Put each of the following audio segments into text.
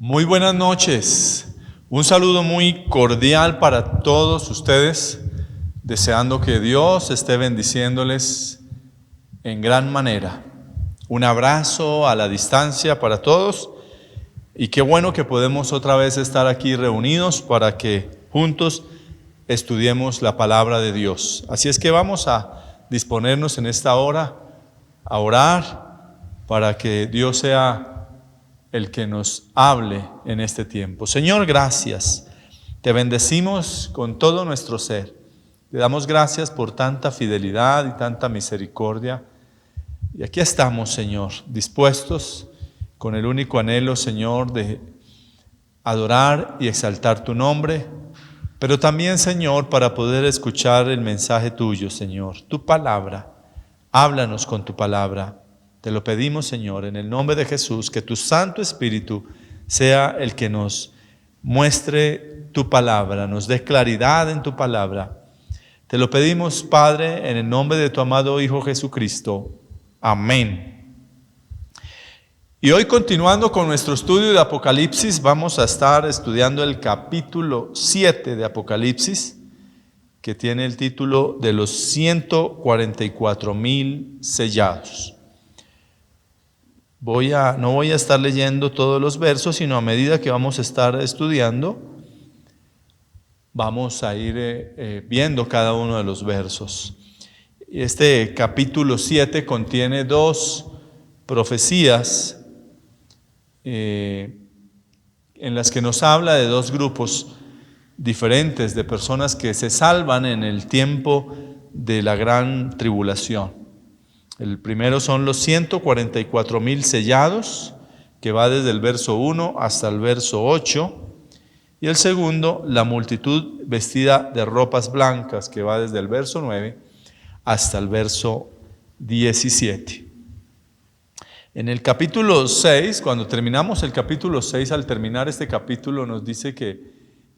Muy buenas noches. Un saludo muy cordial para todos ustedes, deseando que Dios esté bendiciéndoles en gran manera. Un abrazo a la distancia para todos y qué bueno que podemos otra vez estar aquí reunidos para que juntos estudiemos la palabra de Dios. Así es que vamos a disponernos en esta hora a orar para que Dios sea el que nos hable en este tiempo. Señor, gracias. Te bendecimos con todo nuestro ser. Te damos gracias por tanta fidelidad y tanta misericordia. Y aquí estamos, Señor, dispuestos con el único anhelo, Señor, de adorar y exaltar tu nombre, pero también, Señor, para poder escuchar el mensaje tuyo, Señor, tu palabra. Háblanos con tu palabra. Te lo pedimos, Señor, en el nombre de Jesús, que tu Santo Espíritu sea el que nos muestre tu palabra, nos dé claridad en tu palabra. Te lo pedimos, Padre, en el nombre de tu amado Hijo Jesucristo. Amén. Y hoy, continuando con nuestro estudio de Apocalipsis, vamos a estar estudiando el capítulo 7 de Apocalipsis, que tiene el título de los 144,000 sellados. No voy a estar leyendo todos los versos, sino a medida que vamos a estar estudiando, vamos a ir viendo cada uno de los versos. Este capítulo 7 contiene dos profecías en las que nos habla de dos grupos diferentes de personas que se salvan en el tiempo de la gran tribulación. El primero son los 144,000 sellados, que va desde el verso 1 hasta el verso 8. Y el segundo, la multitud vestida de ropas blancas, que va desde el verso 9 hasta el verso 17. En el capítulo 6, cuando terminamos el capítulo 6, al terminar este capítulo nos dice que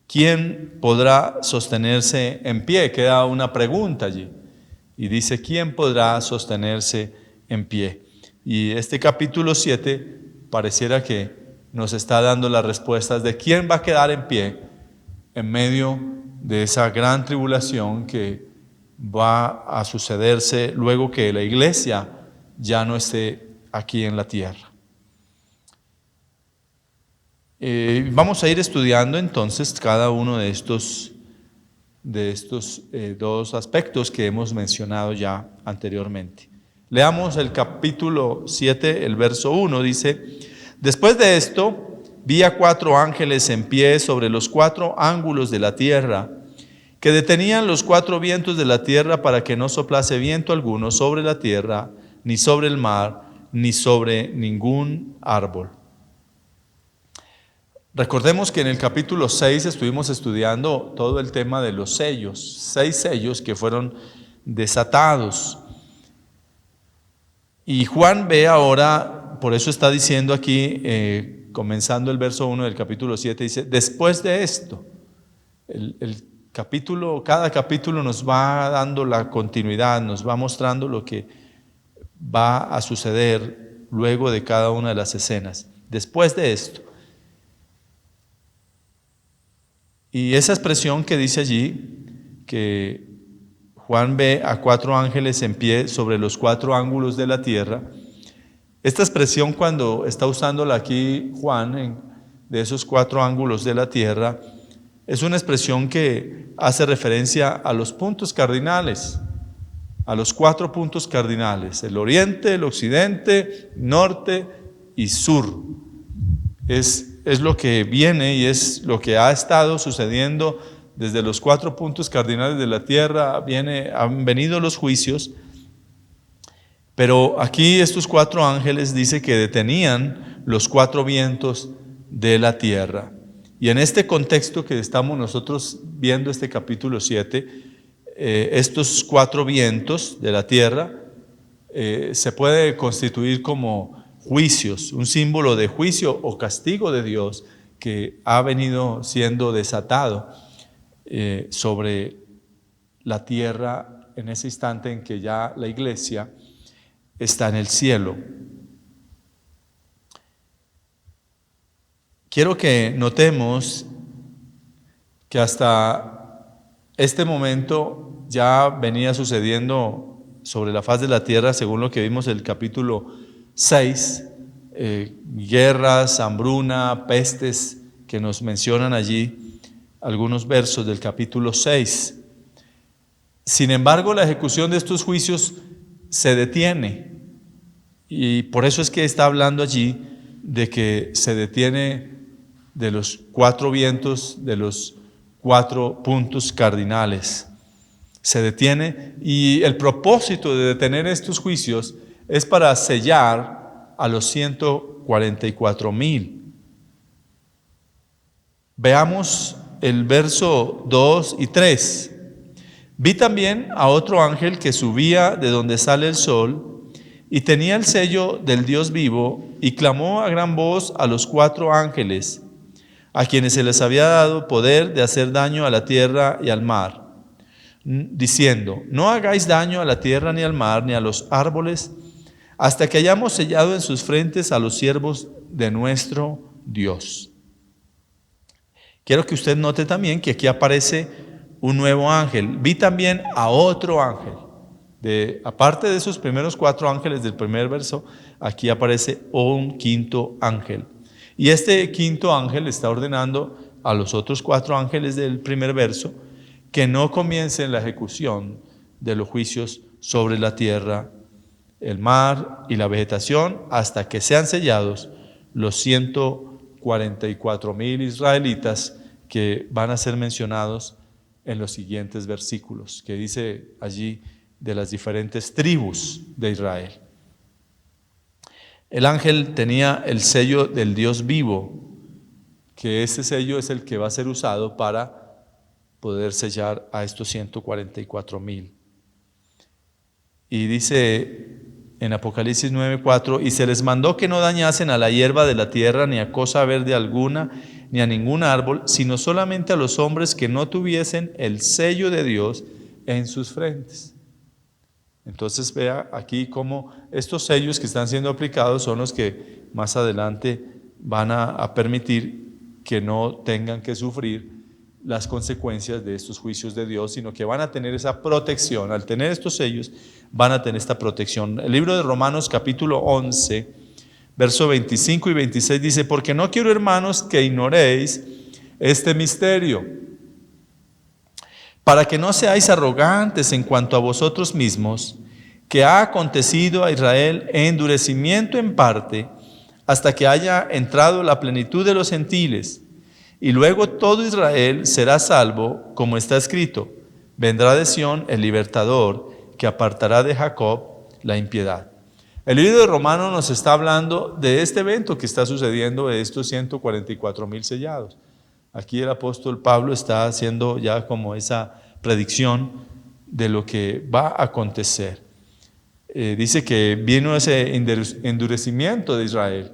¿quién podrá sostenerse en pie? Queda una pregunta allí. Y dice, ¿quién podrá sostenerse en pie? Y este capítulo 7 pareciera que nos está dando las respuestas de quién va a quedar en pie en medio de esa gran tribulación que va a sucederse luego que la iglesia ya no esté aquí en la tierra. Vamos a ir estudiando entonces cada uno de estos dos aspectos que hemos mencionado ya anteriormente. Leamos el capítulo 7, el verso 1, dice: Después de esto, vi a 4 ángeles en pie sobre los 4 ángulos de la tierra, que detenían los 4 vientos de la tierra para que no soplase viento alguno sobre la tierra, ni sobre el mar, ni sobre ningún árbol. Recordemos que en el capítulo 6 estuvimos estudiando todo el tema de los sellos, 6 sellos que fueron desatados. Y Juan ve ahora, por eso está diciendo aquí, comenzando el verso 1 del capítulo 7, dice, después de esto, cada capítulo nos va dando la continuidad, nos va mostrando lo que va a suceder luego de cada una de las escenas. Después de esto. Y esa expresión que dice allí, que Juan ve a 4 ángeles en pie sobre los 4 ángulos de la tierra, esta expresión cuando está usándola aquí Juan, de esos 4 ángulos de la tierra, es una expresión que hace referencia a los puntos cardinales, a los 4 puntos cardinales, el oriente, el occidente, norte y sur. Es lo que viene y es lo que ha estado sucediendo desde los 4 puntos cardinales de la tierra. Han venido los juicios, pero aquí estos 4 ángeles dice que detenían los 4 vientos de la tierra. Y en este contexto que estamos nosotros viendo este capítulo 7, estos 4 vientos de la tierra se puede constituir como juicios, un símbolo de juicio o castigo de Dios que ha venido siendo desatado sobre la tierra en ese instante en que ya la iglesia está en el cielo. Quiero que notemos que hasta este momento ya venía sucediendo sobre la faz de la tierra, según lo que vimos en el capítulo 6, guerras, hambruna, pestes, que nos mencionan allí algunos versos del capítulo 6. Sin embargo, la ejecución de estos juicios se detiene, y por eso es que está hablando allí de que se detiene de los 4 vientos, de los 4 puntos cardinales. Se detiene, y el propósito de detener estos juicios es para sellar a los 144,000. Veamos el verso 2 y 3. Vi también a otro ángel que subía de donde sale el sol y tenía el sello del Dios vivo, y clamó a gran voz a los 4 ángeles, a quienes se les había dado poder de hacer daño a la tierra y al mar, diciendo: no hagáis daño a la tierra ni al mar ni a los árboles, hasta que hayamos sellado en sus frentes a los siervos de nuestro Dios. Quiero que usted note también que aquí aparece un nuevo ángel. Vi también a otro ángel. Aparte de esos primeros 4 ángeles del primer verso, aquí aparece un quinto ángel. Y este quinto ángel está ordenando a los otros 4 ángeles del primer verso que no comiencen la ejecución de los juicios sobre la tierra, el mar y la vegetación, hasta que sean sellados los 144,000 israelitas que van a ser mencionados en los siguientes versículos, que dice allí de las diferentes tribus de Israel. El ángel tenía el sello del Dios vivo, que ese sello es el que va a ser usado para poder sellar a estos 144,000. Y dice en Apocalipsis 9:4: y se les mandó que no dañasen a la hierba de la tierra, ni a cosa verde alguna, ni a ningún árbol, sino solamente a los hombres que no tuviesen el sello de Dios en sus frentes. Entonces vea aquí cómo estos sellos que están siendo aplicados son los que más adelante van a permitir que no tengan que sufrir las consecuencias de estos juicios de Dios, sino que van a tener esa protección. Al tener estos sellos van a tener esta protección. El libro de Romanos capítulo 11, verso 25 y 26 dice: porque no quiero, hermanos, que ignoréis este misterio, para que no seáis arrogantes en cuanto a vosotros mismos, que ha acontecido a Israel endurecimiento en parte, hasta que haya entrado la plenitud de los gentiles, y luego todo Israel será salvo, como está escrito: vendrá de Sión el libertador, que apartará de Jacob la impiedad. El libro de Romanos nos está hablando de este evento que está sucediendo, de estos 144,000 sellados. Aquí el apóstol Pablo está haciendo ya como esa predicción de lo que va a acontecer. Dice que vino ese endurecimiento de Israel,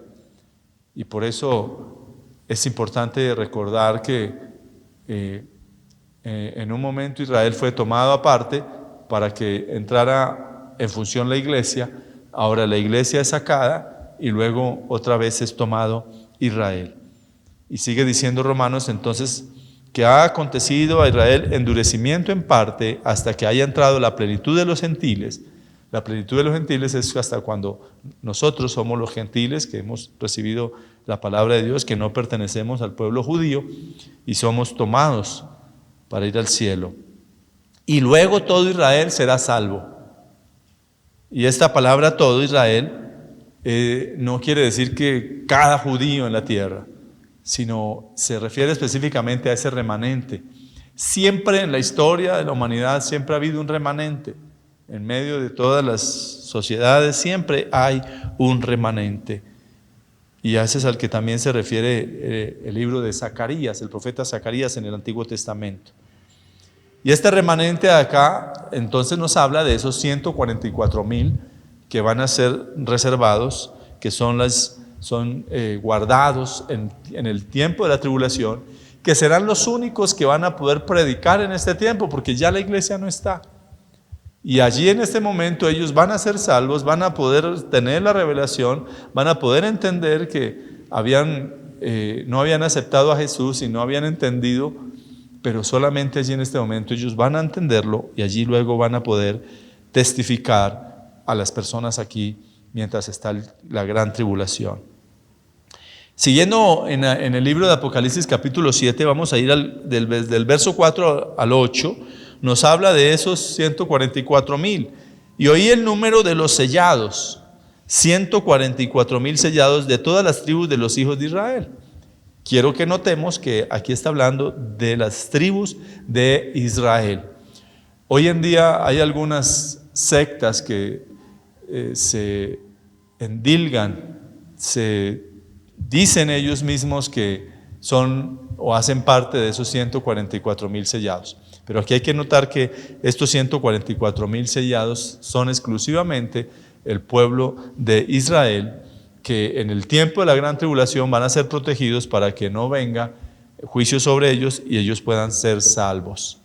y por eso es importante recordar que en un momento Israel fue tomado aparte para que entrara en función la iglesia. Ahora la iglesia es sacada y luego otra vez es tomado Israel. Y sigue diciendo Romanos entonces que ha acontecido a Israel endurecimiento en parte, hasta que haya entrado la plenitud de los gentiles. La plenitud de los gentiles es hasta cuando nosotros somos los gentiles que hemos recibido la palabra de Dios, que no pertenecemos al pueblo judío y somos tomados para ir al cielo. Y luego todo Israel será salvo. Y esta palabra todo Israel no quiere decir que cada judío en la tierra, sino se refiere específicamente a ese remanente. Siempre en la historia de la humanidad siempre ha habido un remanente. En medio de todas las sociedades siempre hay un remanente. Y a ese es al que también se refiere el libro de Zacarías, el profeta Zacarías en el Antiguo Testamento. Y este remanente de acá entonces nos habla de esos 144,000 que van a ser reservados, que son guardados en el tiempo de la tribulación, que serán los únicos que van a poder predicar en este tiempo, porque ya la iglesia no está. Y allí en este momento ellos van a ser salvos, van a poder tener la revelación, van a poder entender que habían no habían aceptado a Jesús y no habían entendido, pero solamente allí en este momento ellos van a entenderlo y allí luego van a poder testificar a las personas aquí mientras está la gran tribulación. Siguiendo en el libro de Apocalipsis capítulo 7, vamos a ir del verso 4 al 8, nos habla de esos 144,000. Y oí el número de los sellados, 144,000 sellados de todas las tribus de los hijos de Israel. Quiero que notemos que aquí está hablando de las tribus de Israel. Hoy en día hay algunas sectas que se endilgan, se dicen ellos mismos que son o hacen parte de esos 144,000 sellados. Pero aquí hay que notar que estos 144,000 sellados son exclusivamente el pueblo de Israel, que en el tiempo de la gran tribulación van a ser protegidos para que no venga juicio sobre ellos y ellos puedan ser salvos.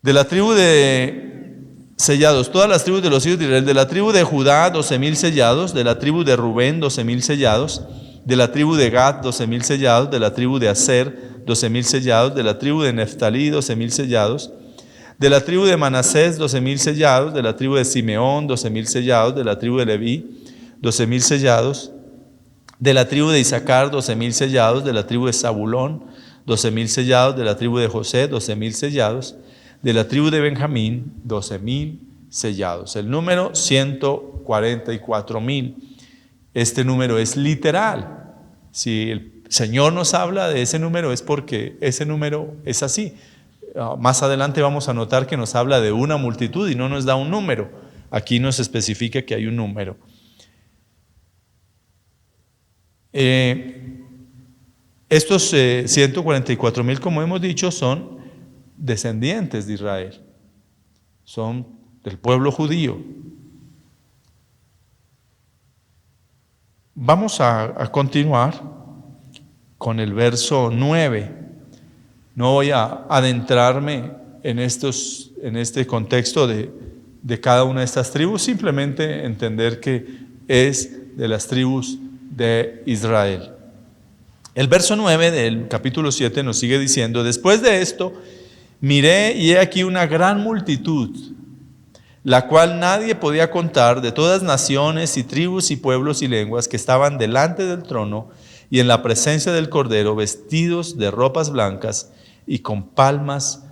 De la tribu de sellados, todas las tribus de los hijos de Israel, de la tribu de Judá, 12,000 sellados, de la tribu de Rubén, 12,000 sellados, de la tribu de Gad, 12,000 sellados, de la tribu de Aser, 12,000 sellados, de la tribu de Neftalí, 12,000 sellados, de la tribu de Manasés, 12,000 sellados, de la tribu de Simeón, 12,000 sellados, de la tribu de Leví, 12,000 sellados, de la tribu de Isaacar, 12,000 sellados, de la tribu de Zabulón, 12,000 sellados, de la tribu de José, 12,000 sellados, de la tribu de Benjamín, 12,000 sellados. El número 144,000. Este número es literal. Si el Señor nos habla de ese número es porque ese número es así. Más adelante vamos a notar que nos habla de una multitud y no nos da un número. Aquí nos especifica que hay un número. Estos 144,000, como hemos dicho, son descendientes de Israel. Son del pueblo judío. Vamos a continuar con el verso 9. No voy a adentrarme en este contexto de cada una de estas tribus, simplemente entender que es de las tribus de Israel. El verso 9 del capítulo 7 nos sigue diciendo: después de esto, miré y he aquí una gran multitud, la cual nadie podía contar, de todas naciones y tribus y pueblos y lenguas, que estaban delante del trono y en la presencia del Cordero, vestidos de ropas blancas y con palmas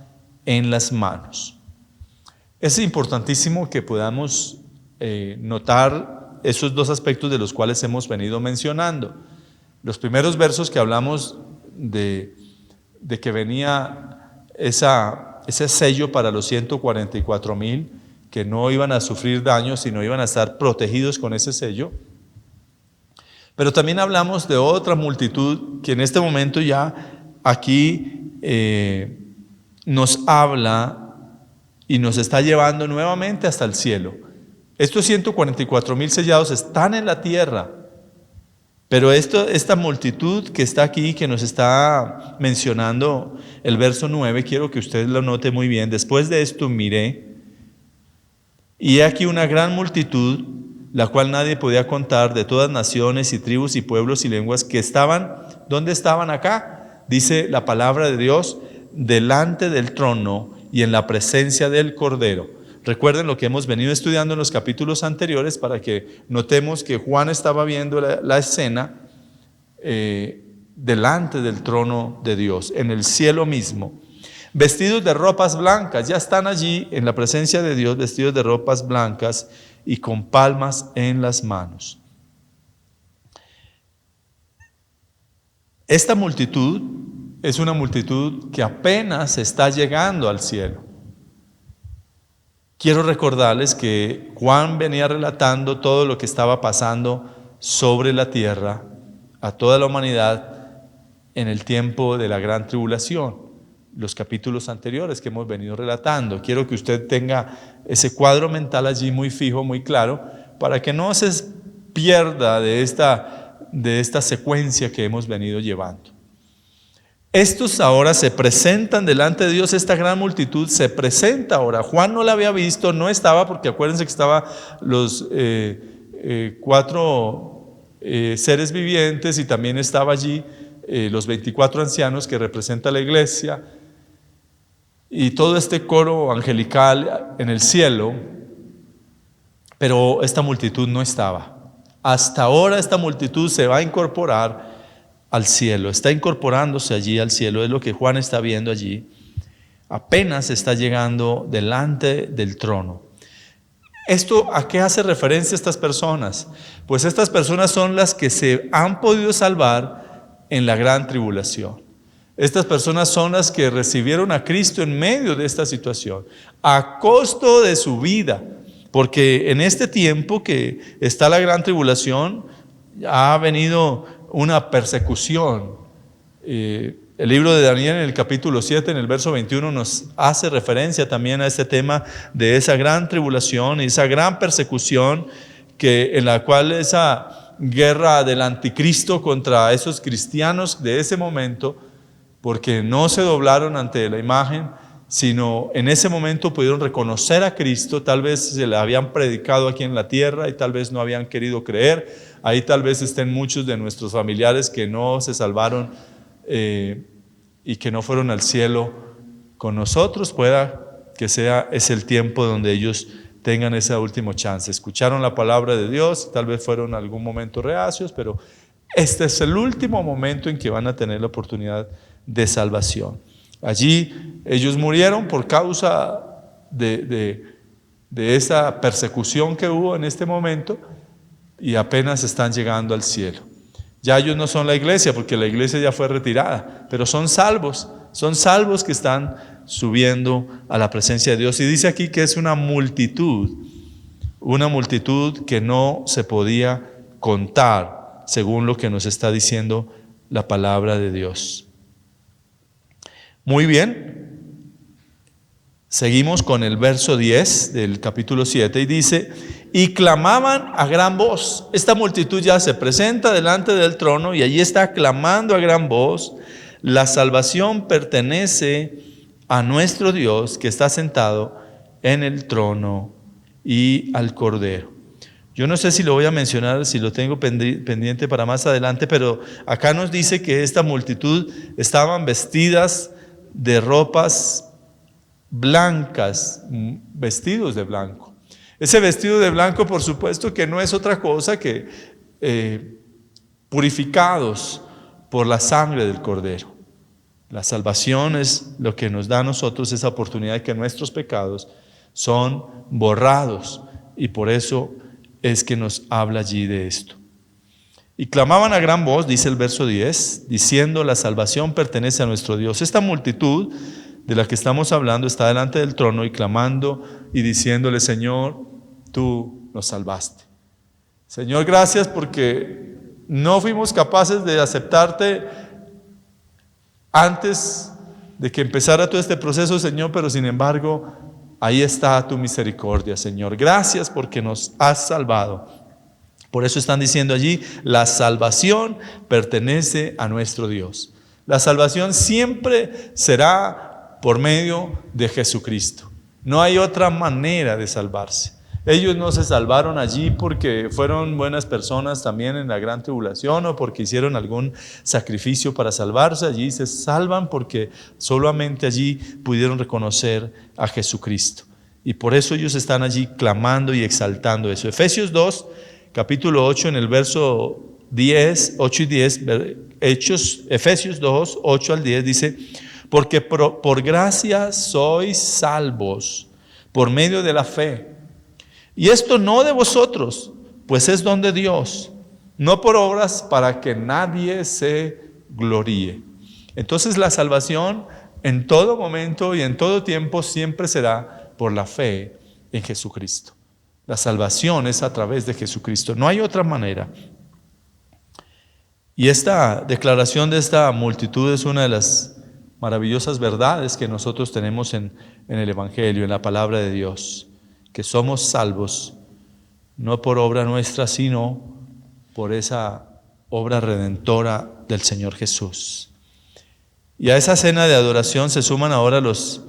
en las manos. Es importantísimo que podamos notar esos dos aspectos de los cuales hemos venido mencionando. Los primeros versos que hablamos de que venía ese sello para los 144,000, que no iban a sufrir daño, sino iban a estar protegidos con ese sello. Pero también hablamos de otra multitud que en este momento ya aquí nos habla y nos está llevando nuevamente hasta el cielo. Estos 144,000 sellados están en la tierra, pero esta multitud que está aquí, que nos está mencionando el verso 9, quiero que usted lo note muy bien. Después de esto miré, y he aquí una gran multitud, la cual nadie podía contar, de todas naciones y tribus y pueblos y lenguas, que estaban, ¿dónde estaban acá? Dice la palabra de Dios, delante del trono y en la presencia del Cordero. Recuerden lo que hemos venido estudiando en los capítulos anteriores para que notemos que Juan estaba viendo la escena delante del trono de Dios, en el cielo mismo. Vestidos de ropas blancas, ya están allí en la presencia de Dios, vestidos de ropas blancas y con palmas en las manos. Esta multitud es una multitud que apenas está llegando al cielo. Quiero recordarles que Juan venía relatando todo lo que estaba pasando sobre la tierra a toda la humanidad en el tiempo de la gran tribulación, los capítulos anteriores que hemos venido relatando. Quiero que usted tenga ese cuadro mental allí muy fijo, muy claro, para que no se pierda de esta secuencia que hemos venido llevando. Estos ahora se presentan delante de Dios, esta gran multitud se presenta ahora. Juan no la había visto, no estaba, porque acuérdense que estaban los 4 seres vivientes y también estaba allí los 24 ancianos que representa la iglesia y todo este coro angelical en el cielo, pero esta multitud no estaba. Hasta ahora esta multitud se va a incorporar al cielo, está incorporándose allí al cielo, es lo que Juan está viendo allí. Apenas está llegando delante del trono. ¿Esto a qué hace referencia estas personas? Pues estas personas son las que se han podido salvar en la gran tribulación. Estas personas son las que recibieron a Cristo en medio de esta situación, a costo de su vida, porque en este tiempo que está la gran tribulación, ha venido una persecución. El libro de Daniel en el capítulo 7, en el verso 21, nos hace referencia también a este tema de esa gran tribulación y esa gran persecución en la cual esa guerra del anticristo contra esos cristianos de ese momento, porque no se doblaron ante la imagen, sino en ese momento pudieron reconocer a Cristo. Tal vez se le habían predicado aquí en la tierra y tal vez no habían querido creer. Ahí tal vez estén muchos de nuestros familiares que no se salvaron y que no fueron al cielo con nosotros. Pueda que es el tiempo donde ellos tengan esa última chance. Escucharon la palabra de Dios, tal vez fueron en algún momento reacios, pero este es el último momento en que van a tener la oportunidad de salvación. Allí ellos murieron por causa de esa persecución que hubo en este momento y apenas están llegando al cielo. Ya ellos no son la iglesia, porque la iglesia ya fue retirada, pero son salvos que están subiendo a la presencia de Dios. Y dice aquí que es una multitud que no se podía contar, según lo que nos está diciendo la palabra de Dios. Muy bien, seguimos con el verso 10 del capítulo 7 y dice: y clamaban a gran voz. Esta multitud ya se presenta delante del trono y allí está clamando a gran voz: la salvación pertenece a nuestro Dios que está sentado en el trono y al Cordero. Yo no sé si lo voy a mencionar, si lo tengo pendiente para más adelante, pero acá nos dice que esta multitud estaban vestidas de ropas blancas, vestidos de blanco. Ese vestido de blanco, por supuesto, que no es otra cosa que purificados por la sangre del Cordero. La salvación es lo que nos da a nosotros esa oportunidad de que nuestros pecados son borrados, y por eso es que nos habla allí de esto. Y clamaban a gran voz, dice el verso 10, diciendo: la salvación pertenece a nuestro Dios. Esta multitud de la que estamos hablando está delante del trono y clamando y diciéndole: Señor, tú nos salvaste. Señor, gracias porque no fuimos capaces de aceptarte antes de que empezara todo este proceso, Señor, pero sin embargo, ahí está tu misericordia, Señor. Gracias porque nos has salvado. Por eso están diciendo allí: la salvación pertenece a nuestro Dios. La salvación siempre será por medio de Jesucristo. No hay otra manera de salvarse. Ellos no se salvaron allí porque fueron buenas personas también en la gran tribulación o porque hicieron algún sacrificio para salvarse. Allí se salvan porque solamente allí pudieron reconocer a Jesucristo. Y por eso ellos están allí clamando y exaltando eso. Efesios 2, capítulo 8, en el verso 10, 8 y 10, Efesios 2, 8 al 10 dice: porque por gracia sois salvos por medio de la fe. Y esto no de vosotros, pues es don de Dios, no por obras, para que nadie se gloríe. Entonces la salvación en todo momento y en todo tiempo siempre será por la fe en Jesucristo. La salvación es a través de Jesucristo, no hay otra manera. Y esta declaración de esta multitud es una de las maravillosas verdades que nosotros tenemos en el Evangelio, en la palabra de Dios, que somos salvos no por obra nuestra, sino por esa obra redentora del Señor Jesús. Y a esa cena de adoración se suman ahora los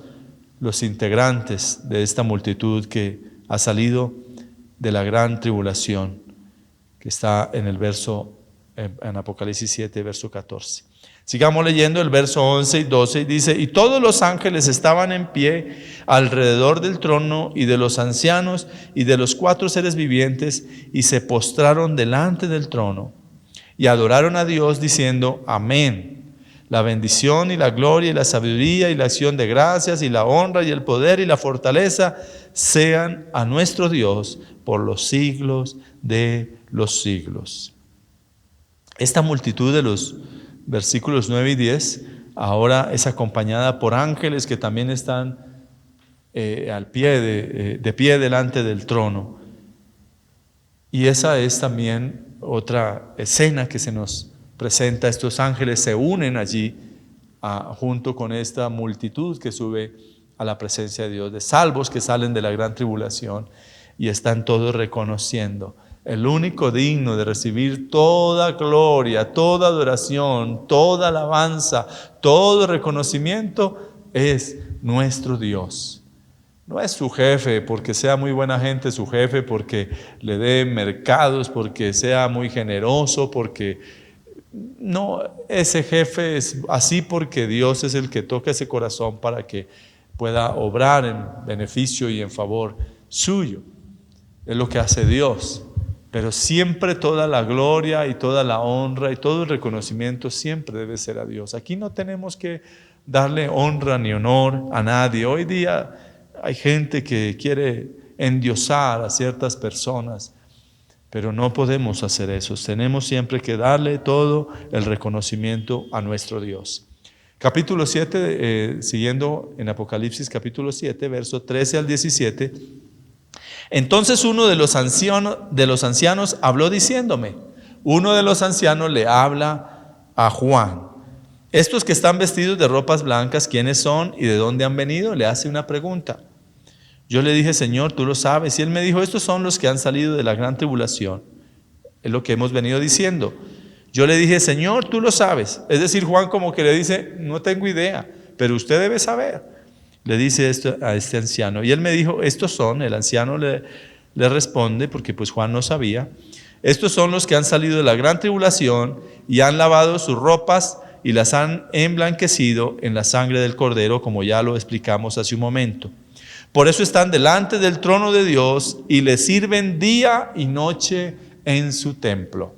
integrantes de esta multitud que ha salido de la gran tribulación, que está en el verso, en Apocalipsis 7, verso 14. Sigamos leyendo el verso 11 y 12, y dice: y todos los ángeles estaban en pie alrededor del trono y de los ancianos y de los 4 seres vivientes, y se postraron delante del trono y adoraron a Dios diciendo: amén. La bendición y la gloria y la sabiduría y la acción de gracias y la honra y el poder y la fortaleza sean a nuestro Dios por los siglos de los siglos. Esta multitud de los versículos 9 y 10 ahora es acompañada por ángeles que también están de pie delante del trono. Y esa es también otra escena que se nos presenta. Estos ángeles se unen allí junto con esta multitud que sube a la presencia de Dios, de salvos que salen de la gran tribulación, y están todos reconociendo: el único digno de recibir toda gloria, toda adoración, toda alabanza, todo reconocimiento es nuestro Dios. No es su jefe porque sea muy buena gente, su jefe porque le dé mercados, porque sea muy generoso, porque no, ese jefe es así porque Dios es el que toca ese corazón para que pueda obrar en beneficio y en favor suyo. Es lo que hace Dios. Pero siempre toda la gloria y toda la honra y todo el reconocimiento siempre debe ser a Dios. Aquí no tenemos que darle honra ni honor a nadie. Hoy día hay gente que quiere endiosar a ciertas personas, pero no podemos hacer eso. Tenemos siempre que darle todo el reconocimiento a nuestro Dios. Capítulo 7, siguiendo en Apocalipsis capítulo 7, verso 13 al 17. Entonces uno de los ancianos habló diciéndome, uno de los ancianos le habla a Juan: estos que están vestidos de ropas blancas, ¿quiénes son y de dónde han venido? Le hace una pregunta. Yo le dije: Señor, tú lo sabes. Y él me dijo: estos son los que han salido de la gran tribulación. Es lo que hemos venido diciendo. Yo le dije: Señor, tú lo sabes. Es decir, Juan como que le dice: no tengo idea, pero usted debe saber. Le dice esto a este anciano. Y él me dijo: estos son, el anciano le responde, porque pues Juan no sabía: estos son los que han salido de la gran tribulación y han lavado sus ropas y las han emblanquecido en la sangre del Cordero, como ya lo explicamos hace un momento. Por eso están delante del trono de Dios y le sirven día y noche en su templo.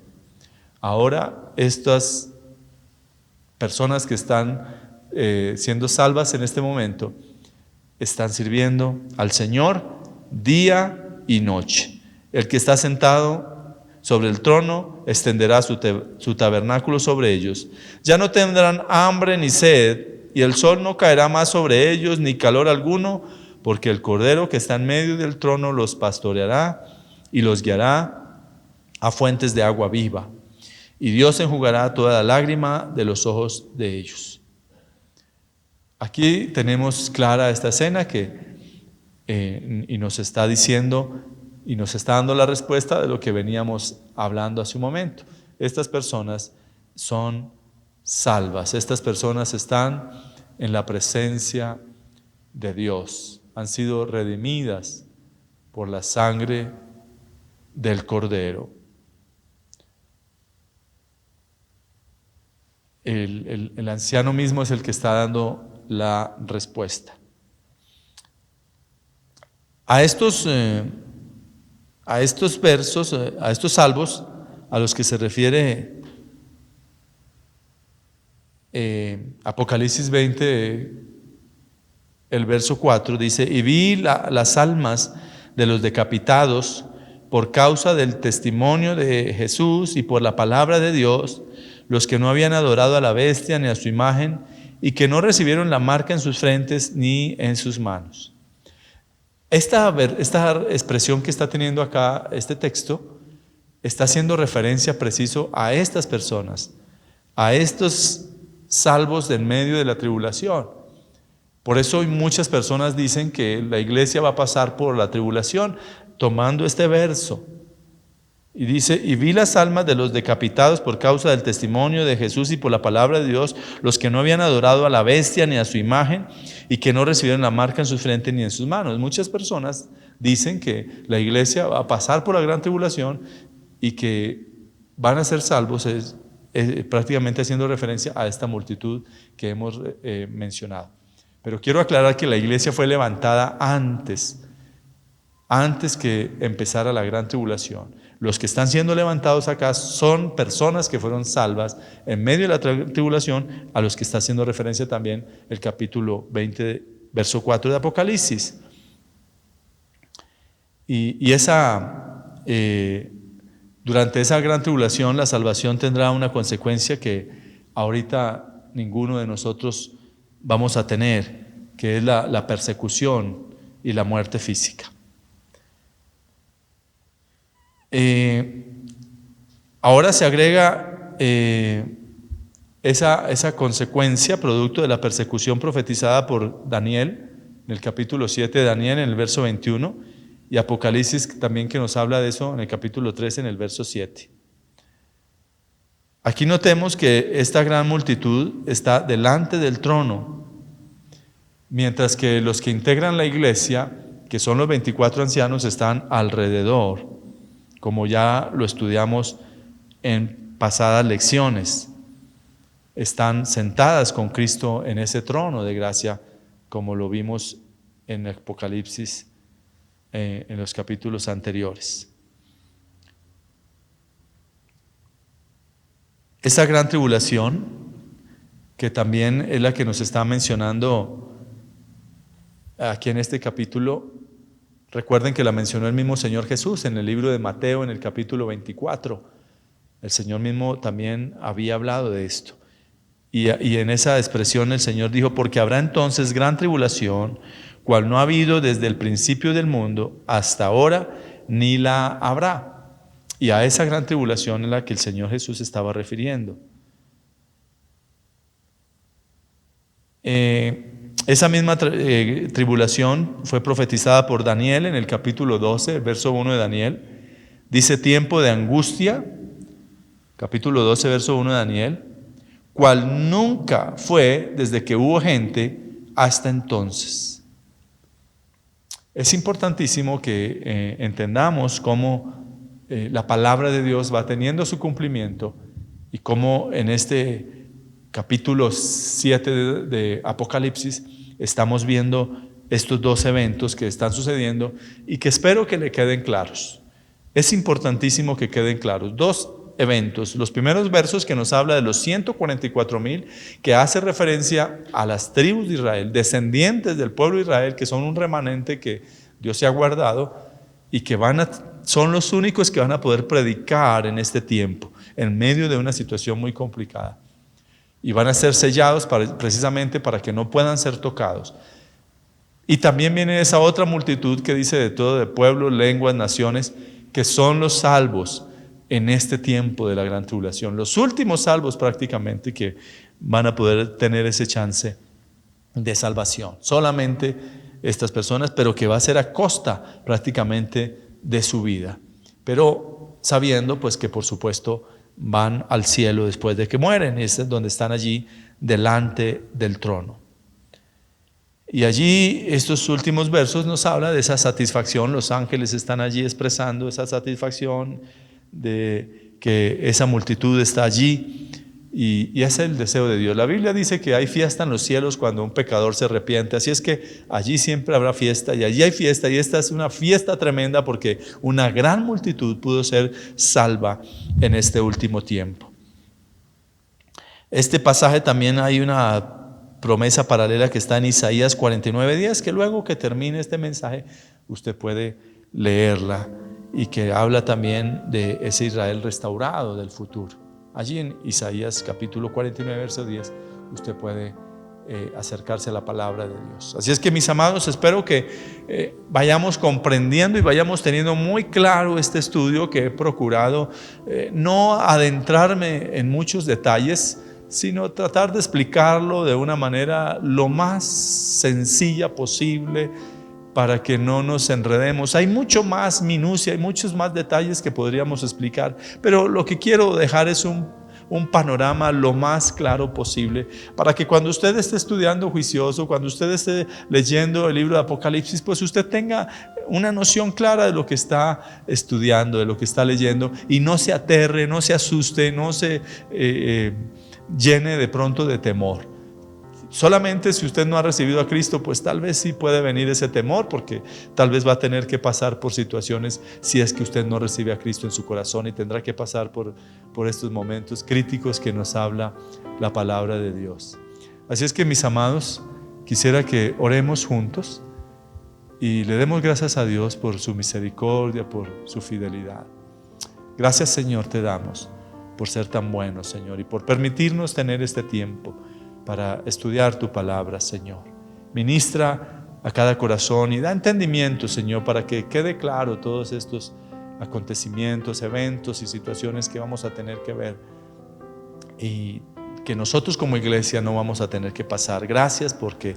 Ahora estas personas que están siendo salvas en este momento están sirviendo al Señor día y noche. El que está sentado sobre el trono extenderá su tabernáculo sobre ellos. Ya no tendrán hambre ni sed, y el sol no caerá más sobre ellos, ni calor alguno, porque el Cordero que está en medio del trono los pastoreará y los guiará a fuentes de agua viva. Y Dios enjugará toda la lágrima de los ojos de ellos. Aquí tenemos clara esta escena y nos está diciendo y nos está dando la respuesta de lo que veníamos hablando hace un momento. Estas personas son salvas, estas personas están en la presencia de Dios, han sido redimidas por la sangre del Cordero. El anciano mismo es el que está dando la respuesta. A estos versos, a estos salvos a los que se refiere Apocalipsis 20, el verso 4, dice: y vi las almas de los decapitados por causa del testimonio de Jesús y por la palabra de Dios, los que no habían adorado a la bestia ni a su imagen, y que no recibieron la marca en sus frentes ni en sus manos. Esta expresión que está teniendo acá este texto está haciendo referencia preciso a estas personas, a estos salvos en medio de la tribulación. Por eso hoy muchas personas dicen que la iglesia va a pasar por la tribulación, tomando este verso. Y dice: y vi las almas de los decapitados por causa del testimonio de Jesús y por la palabra de Dios, los que no habían adorado a la bestia ni a su imagen, y que no recibieron la marca en sus frentes ni en sus manos. Muchas personas dicen que la iglesia va a pasar por la gran tribulación y que van a ser salvos es prácticamente haciendo referencia a esta multitud que hemos mencionado. Pero quiero aclarar que la iglesia fue levantada antes que empezara la gran tribulación. Los que están siendo levantados acá son personas que fueron salvas en medio de la tribulación, a los que está haciendo referencia también el capítulo 20, verso 4 de Apocalipsis. Y durante esa gran tribulación la salvación tendrá una consecuencia que ahorita ninguno de nosotros vamos a tener, que es la persecución y la muerte física. Ahora se agrega esa consecuencia producto de la persecución profetizada por Daniel en el capítulo 7 de Daniel en el verso 21 y Apocalipsis también, que nos habla de eso en el capítulo 13 en el verso 7. Aquí notemos que esta gran multitud está delante del trono, mientras que los que integran la iglesia, que son los 24 ancianos, están alrededor, como ya lo estudiamos en pasadas lecciones. Están sentadas con Cristo en ese trono de gracia, como lo vimos en Apocalipsis en los capítulos anteriores. Esa gran tribulación, que también es la que nos está mencionando aquí en este capítulo, recuerden que la mencionó el mismo Señor Jesús en el libro de Mateo en el capítulo 24. El Señor mismo también había hablado de esto. Y en esa expresión el Señor dijo: porque habrá entonces gran tribulación, cual no ha habido desde el principio del mundo hasta ahora, ni la habrá. Y a esa gran tribulación es la que el Señor Jesús estaba refiriendo. Esa misma tribulación fue profetizada por Daniel en el capítulo 12, verso 1 de Daniel. Dice: tiempo de angustia, capítulo 12, verso 1 de Daniel, cual nunca fue desde que hubo gente hasta entonces. Es importantísimo que entendamos cómo la palabra de Dios va teniendo su cumplimiento y cómo en este capítulo 7 de Apocalipsis estamos viendo estos dos eventos que están sucediendo y que espero que le queden claros. Es importantísimo que queden claros. Dos eventos. Los primeros versos, que nos habla de los 144,000, que hace referencia a las tribus de Israel, descendientes del pueblo de Israel, que son un remanente que Dios se ha guardado y que son los únicos que van a poder predicar en este tiempo, en medio de una situación muy complicada. Y van a ser sellados precisamente para que no puedan ser tocados. Y también viene esa otra multitud que dice de todo, de pueblos, lenguas, naciones, que son los salvos en este tiempo de la gran tribulación, los últimos salvos prácticamente, que van a poder tener ese chance de salvación. Solamente estas personas, pero que va a ser a costa prácticamente de su vida, pero sabiendo pues que por supuesto van al cielo después de que mueren, y es donde están allí delante del trono. Y allí estos últimos versos nos habla de esa satisfacción. Los ángeles están allí expresando esa satisfacción de que esa multitud está allí, y ese es el deseo de Dios. La Biblia dice que hay fiesta en los cielos cuando un pecador se arrepiente, así es que allí siempre habrá fiesta, y allí hay fiesta, y esta es una fiesta tremenda porque una gran multitud pudo ser salva en este último tiempo. Este pasaje también hay una promesa paralela que está en Isaías 49:10, que luego que termine este mensaje usted puede leerla, y que habla también de ese Israel restaurado del futuro. Allí en Isaías capítulo 49, verso 10, usted puede acercarse a la palabra de Dios. Así es que, mis amados, espero que vayamos comprendiendo y vayamos teniendo muy claro este estudio, que he procurado no adentrarme en muchos detalles, sino tratar de explicarlo de una manera lo más sencilla posible, para que no nos enredemos. Hay mucho más minucia, hay muchos más detalles que podríamos explicar, pero lo que quiero dejar es un un panorama lo más claro posible, para que cuando usted esté estudiando juicioso, cuando usted esté leyendo el libro de Apocalipsis, pues usted tenga una noción clara de lo que está estudiando, de lo que está leyendo, y no se aterre, no se asuste, no se llene de pronto de temor. Solamente si usted no ha recibido a Cristo, pues tal vez sí puede venir ese temor, porque tal vez va a tener que pasar por situaciones si es que usted no recibe a Cristo en su corazón, y tendrá que pasar por estos momentos críticos que nos habla la palabra de Dios. Así es que, mis amados, quisiera que oremos juntos y le demos gracias a Dios por su misericordia, por su fidelidad. Gracias, Señor, te damos por ser tan bueno, Señor, y por permitirnos tener este tiempo para estudiar tu palabra, Señor. Ministra a cada corazón y da entendimiento, Señor, para que quede claro todos estos acontecimientos, eventos y situaciones que vamos a tener que ver, y que nosotros como iglesia no vamos a tener que pasar. Gracias porque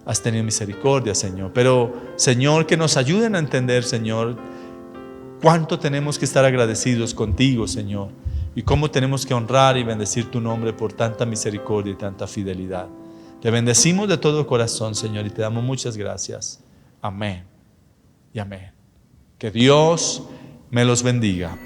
has tenido misericordia, Señor. Pero, Señor, que nos ayuden a entender, Señor, cuánto tenemos que estar agradecidos contigo, Señor, y cómo tenemos que honrar y bendecir tu nombre por tanta misericordia y tanta fidelidad. Te bendecimos de todo corazón, Señor, y te damos muchas gracias. Amén y amén. Que Dios me los bendiga.